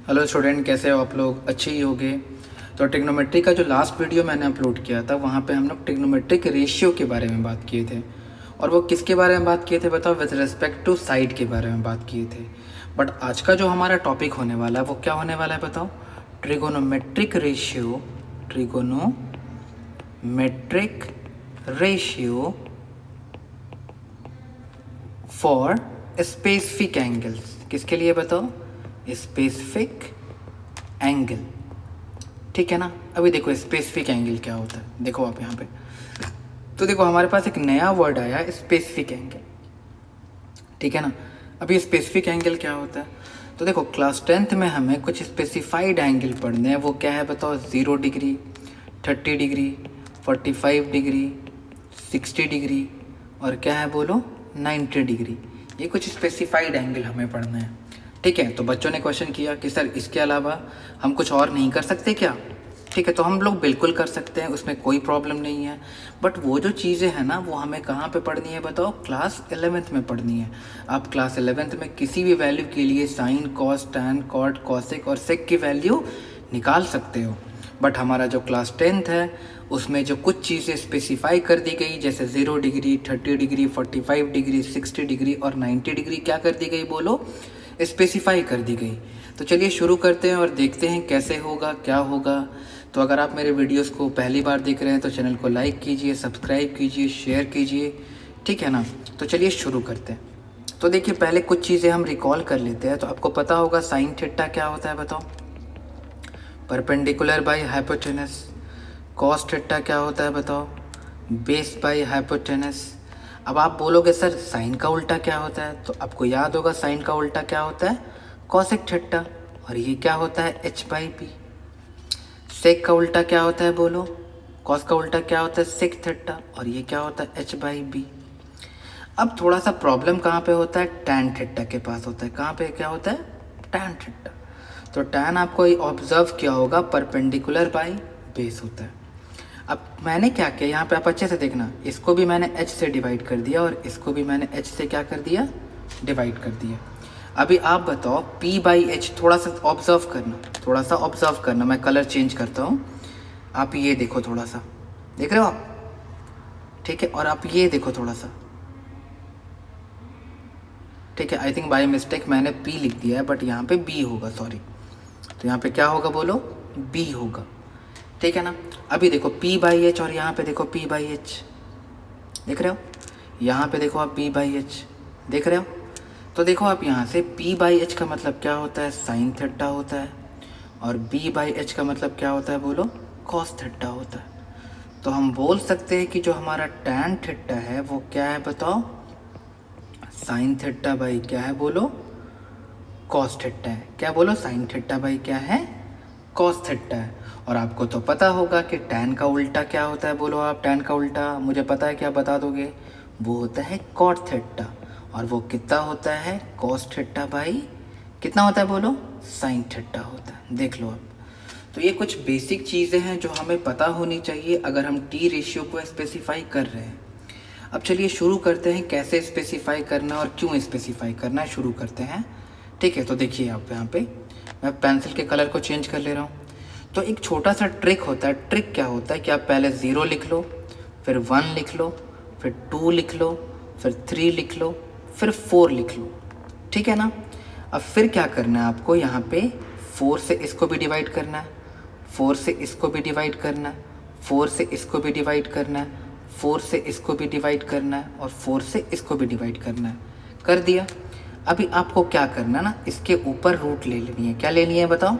Hello student, कैसे हो आप लोग? अच्छे ही होंगे। तो ट्रिग्नोमेट्री का जो लास्ट वीडियो मैंने अपलोड किया था वहाँ पे हम लोग ट्रिग्नोमेट्रिक रेशियो के बारे में बात किए थे। और वो किसके बारे में बात किए थे बताओ? विद रिस्पेक्ट टू साइड के बारे में बात किए थे। बट आज का जो हमारा टॉपिक होने वाला है वो क्या होने वाला है बताओ? Trigonometric ratio. Trigonometric ratio for specific angles. किसके लिए बताओ? Specific angle. ठीक है ना। अभी देखो स्पेसिफिक एंगल क्या होता है, देखो आप यहाँ पे। तो देखो हमारे पास एक नया वर्ड आया, स्पेसिफिक एंगल। ठीक है ना। अभी स्पेसिफिक एंगल क्या होता है? तो देखो क्लास 10th में हमें कुछ स्पेसिफाइड एंगल पढ़ने हैं। वो क्या है बताओ? 0 डिग्री, 30 डिग्री, 45 डिग्री, 60 डिग्री और क्या है बोलो? 90 डिग्री। ये कुछ स्पेसिफाइड एंगल हमें पढ़ना है। ठीक है। तो बच्चों ने क्वेश्चन किया कि सर इसके अलावा हम कुछ और नहीं कर सकते क्या? ठीक है, तो हम लोग बिल्कुल कर सकते हैं, उसमें कोई प्रॉब्लम नहीं है। बट वो जो चीज़ें हैं ना वो हमें कहाँ पे पढ़नी है बताओ? क्लास 11th में पढ़नी है। आप क्लास 11th में किसी भी वैल्यू के लिए sine, cos, tan, cot, cosec और सेक की वैल्यू निकाल सकते हो। बट हमारा जो क्लास 10th है उसमें जो कुछ चीज़ें स्पेसिफाई कर दी गई, जैसे 0 डिग्री, 30 डिग्री, 45 डिग्री, 60 डिग्री और 90 डिग्री क्या कर दी गई बोलो? स्पेसिफाई कर दी गई। तो चलिए शुरू करते हैं और देखते हैं कैसे होगा, क्या होगा। तो अगर आप मेरे वीडियोस को पहली बार देख रहे हैं तो चैनल को लाइक कीजिए, सब्सक्राइब कीजिए, शेयर कीजिए। ठीक है ना। तो चलिए शुरू करते हैं। तो देखिए पहले कुछ चीज़ें हम रिकॉल कर लेते हैं। तो आपको पता होगा साइन थीटा क्या होता है बताओ? Perpendicular by hypotenuse. Cos theta क्या होता है बताओ? Base by hypotenuse. अब आप बोलोगे सर साइन का उल्टा क्या होता है? तो आपको याद होगा साइन का उल्टा क्या होता है? Cosec theta. और ये क्या होता है? H by P. सेक का उल्टा क्या होता है बोलो? कॉस का उल्टा क्या होता है? Sec theta. और ये क्या होता है? H by B. अब थोड़ा सा प्रॉब्लम कहाँ पे होता है? टैन थीटा के पास होता है। कहाँ पे क्या होता है? Tan theta. तो टैन आपको ऑब्जर्व किया होगा परपेंडिकुलर बाय बेस होता है। अब मैंने क्या किया यहाँ पे, आप अच्छे से देखना, इसको भी मैंने h से डिवाइड कर दिया और इसको भी मैंने h से क्या कर दिया? डिवाइड कर दिया। अभी आप बताओ p बाई एच, थोड़ा सा ऑब्जर्व करना, थोड़ा सा ऑब्जर्व करना। मैं कलर चेंज करता हूँ। आप ये देखो, थोड़ा सा देख रहे हो आप? ठीक है। और आप ये देखो थोड़ा सा। ठीक है। आई थिंक बाय मिस्टेक मैंने p लिख दिया है बट यहाँ पे b होगा, सॉरी। तो यहाँ पे क्या होगा बोलो? b होगा। ठीक है ना। अभी देखो p बाई एच और यहाँ पे देखो p बाई एच, देख रहे हो? यहाँ पे देखो आप p बाई एच, देख रहे हो? तो देखो आप यहाँ से p बाई एच का मतलब क्या होता है? साइन थीटा होता है। और b बाई एच का मतलब क्या होता है बोलो? कॉस थीटा होता है। तो हम बोल सकते हैं कि जो हमारा टैन थीटा है वो क्या है बताओ? साइन थीटा बाई क्या है बोलो? कॉस थीटा है। क्या बोलो? साइन थीटा बाई क्या है? कॉस थीटा है। और आपको तो पता होगा कि टैन का उल्टा क्या होता है बोलो? आप टैन का उल्टा मुझे पता है, क्या बता दोगे? वो होता है कॉट थीटा। और वो कितना होता है? कॉस थीटा बाई कितना होता है बोलो? साइन थीटा होता है। देख लो आप। तो ये कुछ बेसिक चीज़ें हैं जो हमें पता होनी चाहिए अगर हम टी रेशियो को स्पेसिफाई कर रहे हैं। अब चलिए शुरू करते हैं, कैसे स्पेसिफाई करना और क्यों स्पेसिफाई करना है, शुरू करते हैं। ठीक है। तो देखिए आप यहाँ पे मैं पेंसिल के कलर को चेंज कर ले रहा हूँ। तो एक छोटा सा ट्रिक होता है। ट्रिक क्या होता है कि आप पहले 0 लिख लो, फिर 1 लिख लो, फिर 2 लिख लो, फिर 3 लिख लो, फिर 4 लिख लो। ठीक है ना। अब फिर क्या करना है आपको? यहाँ पे 4 से इसको भी डिवाइड करना है, 4 से इसको भी डिवाइड करना है, 4 से इसको भी डिवाइड करना है, 4 से इसको भी डिवाइड करना है और 4 से इसको भी डिवाइड करना है। कर दिया। अभी आपको क्या करना है ना, इसके ऊपर रूट ले लेनी है। क्या लेनी है बताओ?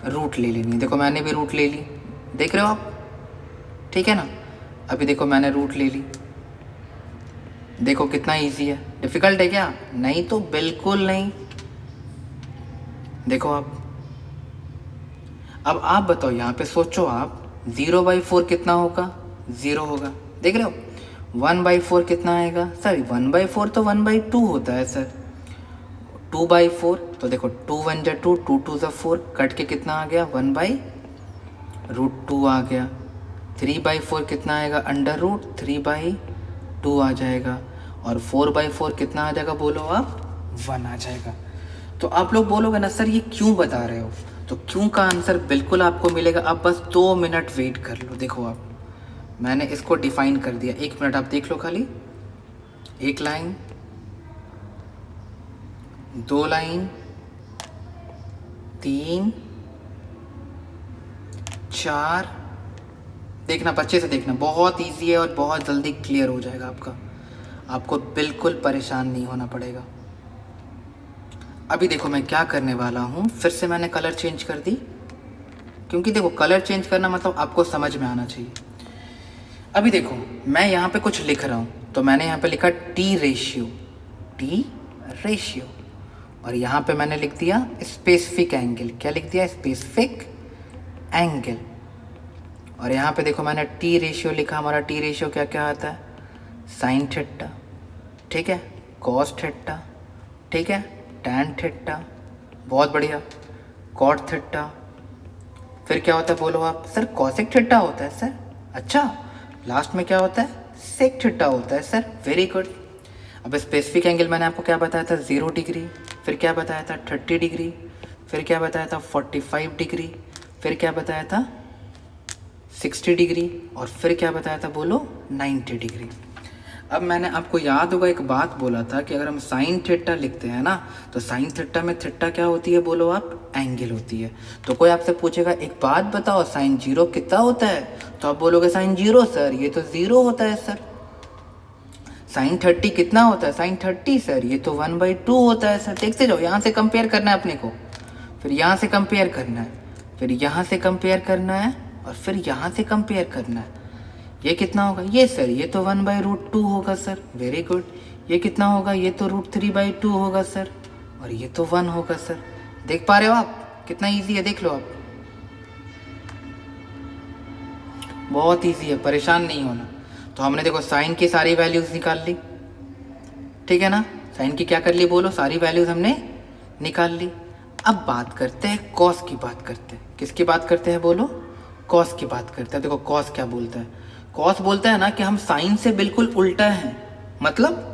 रूट ले लेनी है। देखो मैंने भी रूट ले ली, देख रहे हो आप? ठीक है ना। अभी देखो मैंने रूट ले ली। देखो कितना इजी है। डिफ़िकल्ट है क्या? नहीं तो बिल्कुल नहीं। देखो आप। अब आप बताओ, यहाँ पे सोचो आप, 0/4 कितना होगा? 0 होगा। देख रहे हो? 1/4 कितना आएगा? सर 1/4 तो 1/2 होता है सर। 2/4 तो देखो 2 1 जा 2, 2 2 जा 4, कट के कितना आ गया? 1/√2 आ गया। 3/4 कितना आएगा? √3/2 आ जाएगा। और 4/4 कितना आ जाएगा बोलो आप? 1 आ जाएगा। तो आप लोग बोलोगे ना सर ये क्यों बता रहे हो, तो क्यों का आंसर बिल्कुल आपको मिलेगा। आप बस 2 मिनट वेट कर लो। देखो आप, मैंने इसको डिफाइन कर दिया, 1 मिनट आप देख लो खाली। 1 लाइन, 2 लाइन, 3, 4, देखना बच्चे से देखना, बहुत इजी है और बहुत जल्दी क्लियर हो जाएगा आपका। आपको बिल्कुल परेशान नहीं होना पड़ेगा। अभी देखो मैं क्या करने वाला हूँ, फिर से मैंने कलर चेंज कर दी, क्योंकि देखो कलर चेंज करना मतलब आपको समझ में आना चाहिए। अभी देखो मैं यहाँ पे कुछ लिख रहा हूँ, तो मैंने यहाँ पे लिखा टी रेशियो, और यहाँ पे मैंने लिख दिया स्पेसिफिक एंगल। क्या लिख दिया? Specific angle. और यहाँ पे देखो मैंने टी रेशियो लिखा। हमारा टी रेशियो क्या क्या आता है? साइन थीटा, ठीक है, कॉस थीटा, ठीक है, टैन थीटा, बहुत बढ़िया, कॉट थीटा। फिर क्या होता है बोलो आप? सर कॉसेक थीटा होता है सर। अच्छा, लास्ट में क्या होता है? सेक थीटा होता है सर। Very good. अब स्पेसिफिक एंगल मैंने आपको क्या बताया था? 0 डिग्री। फिर क्या बताया था? 30 डिग्री। फिर क्या बताया था? 45 डिग्री। फिर क्या बताया था? 60 डिग्री। और फिर क्या बताया था बोलो? 90 डिग्री। अब मैंने आपको याद होगा एक बात बोला था कि अगर हम साइन थीटा लिखते हैं ना, तो साइन थीटा में थीटा क्या होती है बोलो आप? एंगल होती है। तो कोई आपसे पूछेगा एक बात बताओ, साइन 0 कितना होता है? तो आप बोलोगे साइन 0 सर ये तो 0 होता है सर। साइन 30 कितना होता है? साइन 30 सर ये तो 1/2 होता है सर। देखते जाओ, यहाँ से कंपेयर करना है अपने को, फिर यहाँ से कंपेयर करना है, फिर यहाँ से कंपेयर करना है, और फिर यहाँ से कंपेयर करना है। ये कितना होगा? ये सर ये तो 1/√2 होगा सर। Very good. ये कितना होगा? ये तो √3/2 होगा सर। और ये तो 1 होगा सर। देख पा रहे हो आप? कितना इजी है, देख लो आप। बहुत इजी है, परेशान नहीं होना। तो हमने देखो साइन की सारी वैल्यूज निकाल ली, ठीक है ना? साइन की क्या कर ली बोलो? सारी वैल्यूज हमने निकाल ली। अब बात करते हैं कॉस की। बात करते हैं किसकी बात करते हैं बोलो? कॉस की बात करते हैं। देखो कॉस क्या बोलता है? कॉस बोलता है ना कि हम साइन से बिल्कुल उल्टा हैं। मतलब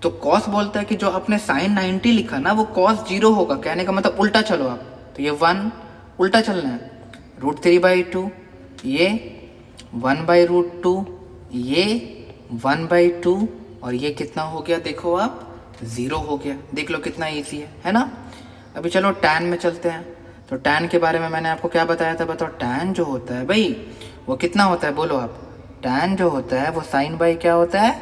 तो कॉस बोलता है कि जो आपने साइन 90 लिखा ना, वो कॉस 0 होगा। कहने का मतलब उल्टा चलो आप। तो ये 1 उल्टा चलना है, √3/2, ये 1/√2, ये 1/2, और ये कितना हो गया देखो आप? 0 हो गया। देख लो कितना ईजी है ना? अभी चलो टैन में चलते हैं। तो टैन के बारे में मैंने आपको क्या बताया था? बताओ। टैन जो होता है भाई, वो कितना होता है बोलो आप? टैन जो होता है वो साइन बाई क्या होता है?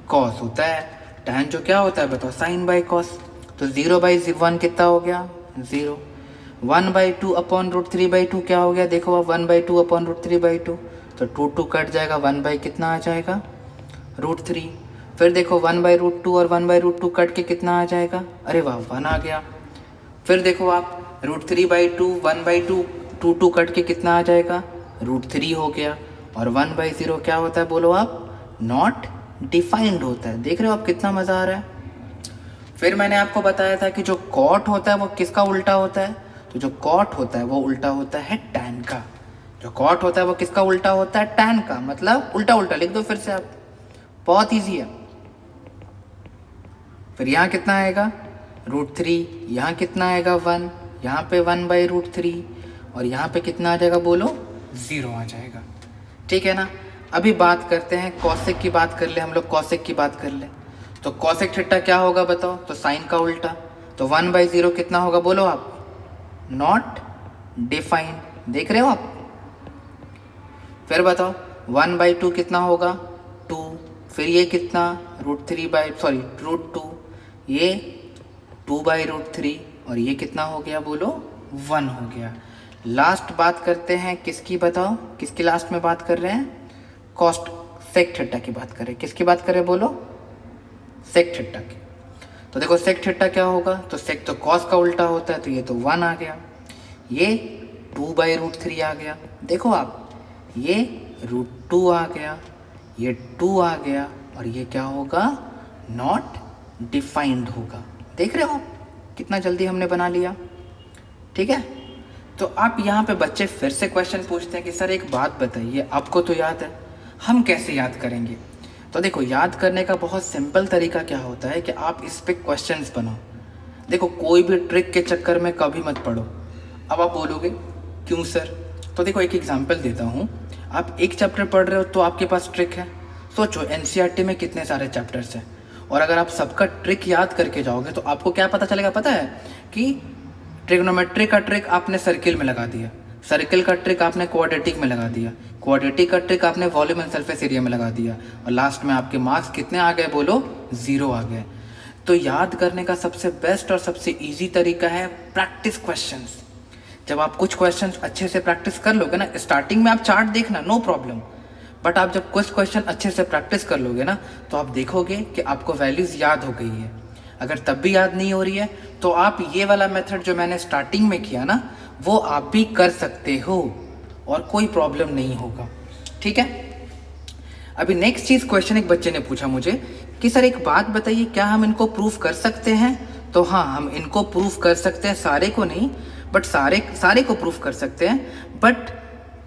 कॉस होता है। टैन जो क्या होता है बताओ? Sine by cos. तो 0/1 कितना हो गया? 0। 1/2 अपॉन √3/2 क्या हो गया देखो आप? 1/2 अपॉन √3/2। तो 2 कट जाएगा, 1 कितना आ जाएगा? √3। फिर देखो 1/√2 और 1/√2 कट के कितना आ जाएगा? अरे वाह, 1 आ गया। फिर देखो आप √3/2, 1/2, 2 कट के कितना आ जाएगा? √3 हो गया। और 1/0 क्या होता है बोलो आप? नॉट डिफाइंड होता है। देख रहे हो आप कितना मज़ा आ रहा है? फिर मैंने आपको बताया था कि जो कॉट होता है वो किसका उल्टा होता है? तो जो कॉट होता है वो उल्टा होता है टैन का। जो कॉट होता है वो किसका उल्टा होता है? टैन का। मतलब उल्टा उल्टा लिख दो फिर से आप, बहुत ईजी है। फिर यहाँ कितना आएगा? √3। यहाँ कितना आएगा? 1। यहाँ पे 1/√3, और यहाँ पे कितना आ जाएगा बोलो? 0 आ जाएगा। ठीक है ना? अभी बात करते हैं कॉसेक की। बात कर ले हम लोग, कॉसेक की बात कर ले। तो कॉसेक थीटा क्या होगा बताओ? तो साइन का उल्टा। तो 1/0 कितना होगा बोलो आप? Not defined. देख रहे हो आप? फिर बताओ 1/2 कितना होगा? 2। फिर ये कितना? √2। ये 2/√3, और ये कितना हो गया बोलो? 1 हो गया। लास्ट बात करते हैं किसकी बताओ? किसकी लास्ट में बात कर रहे हैं? सेक थीटा की बात करें। किसकी बात करें बोलो? सेक थीटा की। तो देखो सेक थीटा क्या होगा? तो सेक तो कॉस का उल्टा होता है, तो ये तो 1 आ गया। ये 2/√3 आ गया। देखो आप, ये √2 आ गया, ये 2 आ गया, और ये क्या होगा? नॉट डिफाइंड होगा। देख रहे हो आप कितना जल्दी हमने बना लिया? ठीक है। तो आप यहाँ पे बच्चे फिर से क्वेश्चन पूछते हैं कि सर एक बात बताइए, आपको तो याद है, हम कैसे याद करेंगे? तो देखो याद करने का बहुत सिंपल तरीका क्या होता है कि आप इस पे क्वेश्चंस बनाओ। देखो कोई भी ट्रिक के चक्कर में कभी मत पड़ो। अब आप बोलोगे क्यों सर? तो देखो एक एग्जांपल देता हूँ। आप एक चैप्टर पढ़ रहे हो तो आपके पास ट्रिक है। सोचो एनसीईआरटी में कितने सारे चैप्टर्स हैं, और अगर आप सबका ट्रिक याद करके जाओगे तो आपको क्या पता चलेगा पता है? कि ट्रिग्नोमेट्री का ट्रिक आपने सर्किल में लगा दिया, सर्किल का ट्रिक आपने क्वाड्रेटिक में लगा दिया, क्वाड्रेटिक का ट्रिक आपने वॉल्यूम एंड सरफेस एरिया में लगा दिया, और लास्ट में आपके मार्क्स कितने आ गए बोलो? 0 आ गए। तो याद करने का सबसे बेस्ट और सबसे इजी तरीका है प्रैक्टिस क्वेश्चंस। जब आप कुछ क्वेश्चंस अच्छे से प्रैक्टिस कर लोगे ना, स्टार्टिंग में आप चार्ट देखना नो प्रॉब्लम, बट आप जब कुछ क्वेश्चन अच्छे से प्रैक्टिस कर लोगे ना तो आप देखोगे कि आपको वैल्यूज़ याद हो गई है। अगर तब भी याद नहीं हो रही है तो आप ये वाला मेथड जो मैंने स्टार्टिंग में किया ना वो आप भी कर सकते हो और कोई प्रॉब्लम नहीं होगा। ठीक है। अभी नेक्स्ट चीज़ क्वेश्चन एक बच्चे ने पूछा मुझे कि सर एक बात बताइए, क्या हम इनको प्रूफ कर सकते हैं? तो हाँ, हम इनको प्रूफ कर सकते हैं, सारे को नहीं बट सारे को प्रूफ कर सकते हैं, बट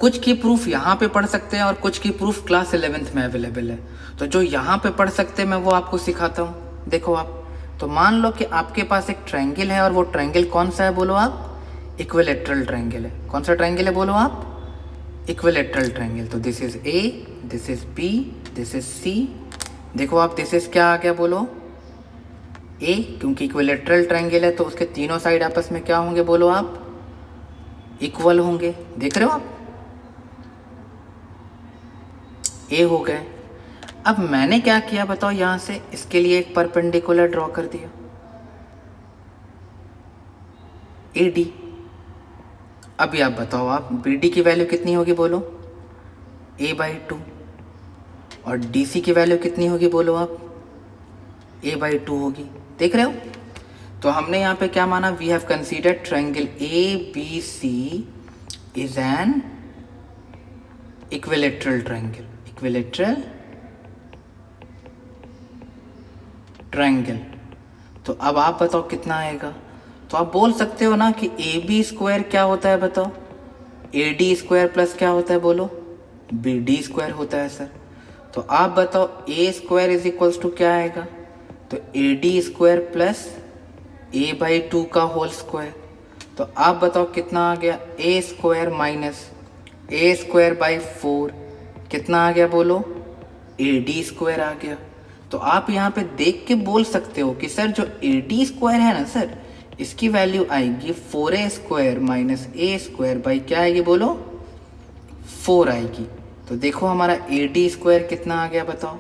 कुछ की प्रूफ यहाँ पे पढ़ सकते हैं और कुछ की प्रूफ क्लास 11th में अवेलेबल है। तो जो यहाँ पे पढ़ सकते हैं मैं वो आपको सिखाता हूँ। देखो आप, तो मान लो कि आपके पास एक ट्रायंगल है और वो ट्रायंगल कौन सा है बोलो आप? इक्विलैटरल ट्रायंगल है। कौन सा ट्रायंगल है बोलो आप? Equilateral triangle. तो this is A, this is B, this is C. देखो आप, दिस इज क्या आ गया बोलो? ए, क्योंकि इक्विलैटरल ट्रायंगल है तो उसके तीनों साइड आपस में क्या होंगे बोलो आप? इक्वल होंगे। देख रहे हो आप? ए हो गए। अब मैंने क्या किया बताओ? यहां से इसके लिए एक परपेंडिकुलर ड्रॉ कर दिया, ए डी। अभी आप बताओ, आप बी डी की वैल्यू कितनी होगी बोलो? a/2। और डी सी की वैल्यू कितनी होगी बोलो आप? a/2 होगी। देख रहे हो? तो हमने यहाँ पे क्या माना? We have considered triangle ABC is an equilateral triangle. Equilateral triangle. तो अब आप बताओ कितना आएगा? तो आप बोल सकते हो ना कि AB² क्या होता है बताओ? AD² प्लस क्या होता है बोलो? BD² होता है सर। तो आप बताओ A² इज इक्वल्स टू क्या आएगा? तो AD² प्लस A/2 का होल स्क्वायर। तो आप बताओ कितना आ गया? A² माइनस A²/4 कितना आ गया बोलो? AD² आ गया। तो आप यहाँ पे देख के बोल सकते हो कि सर जो AD² है ना सर, इसकी वैल्यू आएगी 4A² माइनस A² क्या आएगी बोलो? 4 आएगी। तो देखो हमारा AD² कितना आ गया बताओ?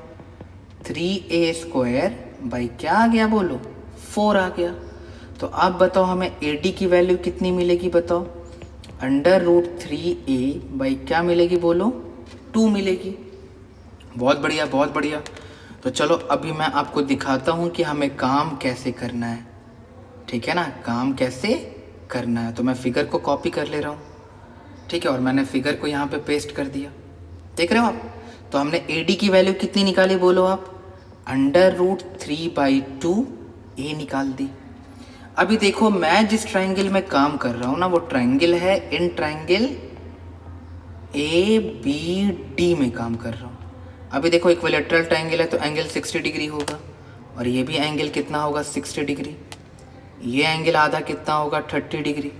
3A² क्या आ गया बोलो? 4 आ गया। तो आप बताओ हमें AD की वैल्यू कितनी मिलेगी बताओ? √3A क्या मिलेगी बोलो? 2 मिलेगी। बहुत बढ़िया, बहुत बढ़िया। तो चलो अभी मैं आपको दिखाता हूँ कि हमें काम कैसे करना है। ठीक है ना? काम कैसे करना है। तो मैं फिगर को कॉपी कर ले रहा हूँ, ठीक है, और मैंने फिगर को यहाँ पे पेस्ट कर दिया। देख रहे हो आप? तो हमने AD की वैल्यू कितनी निकाली बोलो आप? √3/2 A निकाल दी। अभी देखो मैं जिस ट्रायंगल में काम कर रहा हूँ ना वो ट्रायंगल है इन ट्रायंगल ABD में काम कर रहा हूँ। अभी देखो इक्विलैटरल ट्रायंगल है तो एंगल 60 डिग्री होगा, और ये भी एंगल कितना होगा? 60 डिग्री। ये एंगल आधा कितना होगा? 30 डिग्री।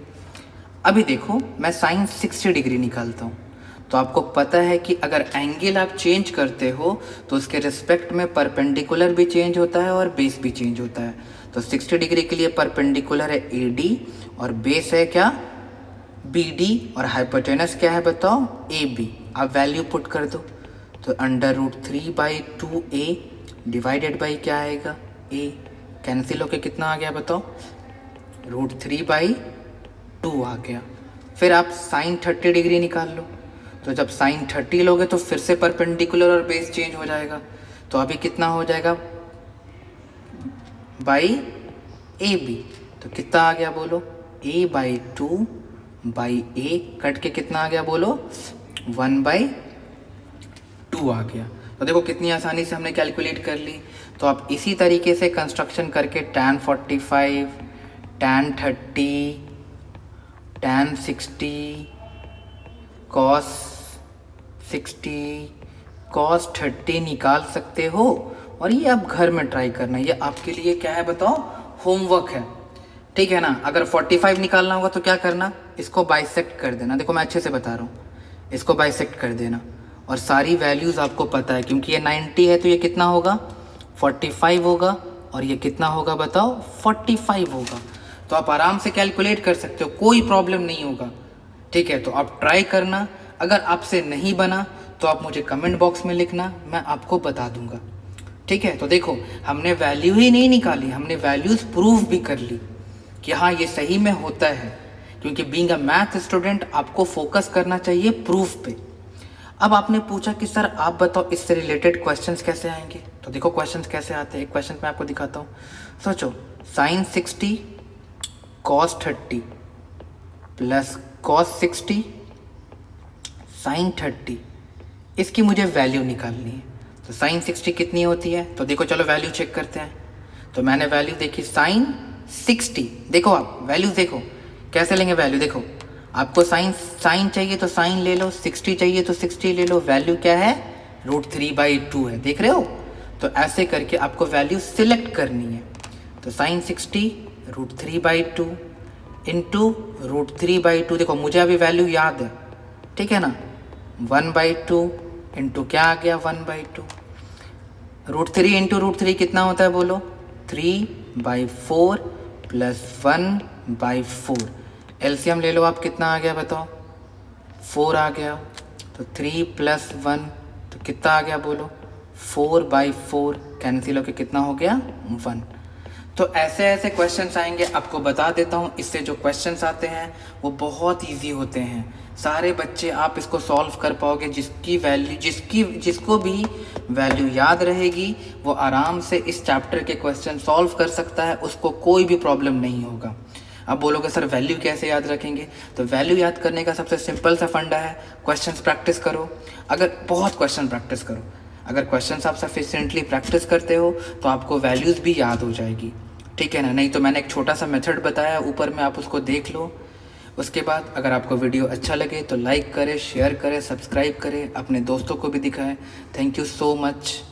अभी देखो मैं साइन 60 डिग्री निकालता हूँ। तो आपको पता है कि अगर एंगल आप चेंज करते हो तो उसके रिस्पेक्ट में परपेंडिकुलर भी चेंज होता है और बेस भी चेंज होता है। तो 60 डिग्री के लिए परपेंडिकुलर है AD और बेस है क्या? BD, और हाइपोटेनस क्या है बताओ? AB। आप वैल्यू पुट कर दो। तो √3/2A डिवाइडेड बाई क्या आएगा? A। कैंसिल होके कितना आ गया बताओ? √3/2 आ गया। फिर आप साइन 30 डिग्री निकाल लो। तो जब साइन 30 लोगे तो फिर से परपेंडिकुलर और बेस चेंज हो जाएगा। तो अभी कितना हो जाएगा? By AB। तो कितना आ गया बोलो? A/2/A कट के कितना आ गया बोलो? 1/2 आ गया। तो देखो कितनी आसानी से हमने कैलकुलेट कर ली। तो आप इसी तरीके से कंस्ट्रक्शन करके tan 45, tan 30, tan 60, cos 60, cos 30 निकाल सकते हो। और ये आप घर में ट्राई करना, ये आपके लिए क्या है बताओ? होमवर्क है। ठीक है ना। अगर 45 निकालना होगा तो क्या करना, इसको बाइसेक्ट कर देना। देखो मैं अच्छे से बता रहा हूँ, इसको बाइसेक्ट कर देना और सारी वैल्यूज़ आपको पता है, क्योंकि ये 90 है तो ये कितना होगा 45 होगा, और ये कितना होगा बताओ 45 होगा। तो आप आराम से कैलकुलेट कर सकते हो, कोई प्रॉब्लम नहीं होगा। ठीक है, तो आप ट्राई करना। अगर आपसे नहीं बना तो आप मुझे कमेंट बॉक्स में लिखना, मैं आपको बता दूंगा। ठीक है, तो देखो हमने वैल्यू ही नहीं निकाली, हमने वैल्यूज़ प्रूव भी कर ली कि हाँ ये सही में होता है। क्योंकि बीइंग अ मैथ स्टूडेंट आपको फोकस करना चाहिए प्रूफ पे। अब आपने पूछा कि सर आप बताओ इससे रिलेटेड क्वेश्चंस कैसे आएंगे। तो देखो क्वेश्चंस कैसे आते हैं, एक क्वेश्चन मैं आपको दिखाता हूँ। सोचो sine 60 cos 30 plus cos 60 sine 30, इसकी मुझे वैल्यू निकालनी है। तो साइन 60 कितनी होती है, तो देखो चलो वैल्यू चेक करते हैं। तो मैंने वैल्यू देखी साइन 60, देखो आप वैल्यू देखो कैसे लेंगे वैल्यू। देखो आपको साइन चाहिए तो साइन ले लो, 60 चाहिए तो 60 ले लो। वैल्यू क्या है, √3/2 है, देख रहे हो। तो ऐसे करके आपको वैल्यू सिलेक्ट करनी है। तो साइन 60 √3/2 इंटू √3/2, देखो मुझे अभी वैल्यू याद है, ठीक है ना। 1/2 इंटू क्या आ गया 1/2, √3 इंटू √3 कितना होता है बोलो 3/4 प्लस 1/4। एलसीएम ले लो आप, कितना आ गया बताओ 4 आ गया। तो 3 + 1 तो कितना आ गया बोलो 4/4, कैंसिल होके कितना हो गया 1। तो ऐसे ऐसे क्वेश्चंस आएंगे, आपको बता देता हूँ। इससे जो क्वेश्चंस आते हैं वो बहुत इजी होते हैं, सारे बच्चे आप इसको सॉल्व कर पाओगे। जिसको भी वैल्यू याद रहेगी वो आराम से इस चैप्टर के क्वेश्चन सॉल्व कर सकता है, उसको कोई भी प्रॉब्लम नहीं होगा। अब बोलोगे सर वैल्यू कैसे याद रखेंगे, तो वैल्यू याद करने का सबसे सिंपल सा फंडा है, क्वेश्चंस प्रैक्टिस करो। अगर बहुत क्वेश्चन प्रैक्टिस करो, अगर क्वेश्चंस आप सफिशिएंटली प्रैक्टिस करते हो तो आपको वैल्यूज़ भी याद हो जाएगी, ठीक है ना। नहीं तो मैंने एक छोटा सा मेथड बताया ऊपर में, आप उसको देख लो। उसके बाद अगर आपको वीडियो अच्छा लगे तो लाइक करें, शेयर करें, सब्सक्राइब करें, अपने दोस्तों को भी दिखाएं। Thank you so much.